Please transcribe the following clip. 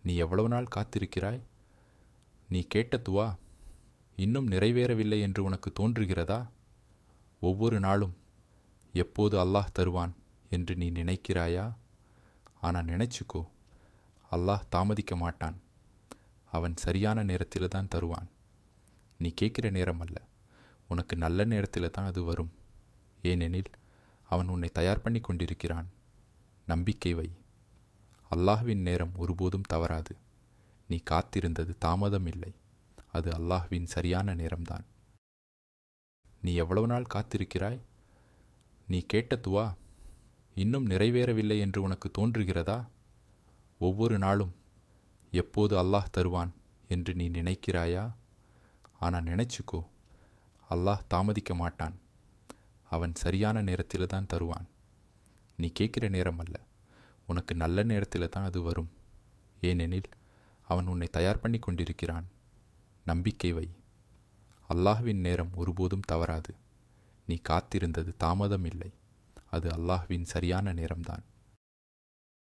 நீ எவ்வளவு நாள் காத்திருக்கிறாய்? நீ கேட்ட துவா இன்னும் நிறைவேறவில்லை என்று உனக்கு தோன்றுகிறதா? ஒவ்வொரு நாளும் எப்போது அல்லாஹ் தருவான் என்று நீ நினைக்கிறாயா? ஆனால் நினைச்சுக்கோ, அல்லாஹ் தாமதிக்க மாட்டான். அவன் சரியான நேரத்தில் தான் தருவான். நீ கேட்கிற நேரம் அல்ல, உனக்கு நல்ல நேரத்தில் தான் அது வரும். ஏனெனில் அவன் உன்னை தயார் பண்ணி கொண்டிருக்கிறான். நம்பிக்கை வை. அல்லாஹ்வின் நேரம் ஒருபோதும் தவறாது. நீ காத்திருந்தது தாமதம் இல்லை, அது அல்லாஹ்வின் சரியான நேரம்தான். நீ எவ்வளவு நாள் காத்திருக்கிறாய்? நீ கேட்ட துவா இன்னும் நிறைவேறவில்லை என்று உனக்கு தோன்றுகிறதா? ஒவ்வொரு நாளும் எப்போது அல்லாஹ் தருவான் என்று நீ நினைக்கிறாயா? ஆனால் நினைச்சுக்கோ, அல்லாஹ் தாமதிக்க மாட்டான். அவன் சரியான நேரத்தில் தான் தருவான். நீ கேட்கிற நேரம் அல்ல, உனக்கு நல்ல நேரத்தில் தான் அது வரும். ஏனெனில் அவன் உன்னை தயார் பண்ணி கொண்டிருக்கிறான். நம்பிக்கை வை. அல்லாஹ்வின் நேரம் ஒருபோதும் தவறாது. நீ காத்திருந்தது தாமதம் இல்லை, அது அல்லாஹ்வின் சரியான நேரம்தான்.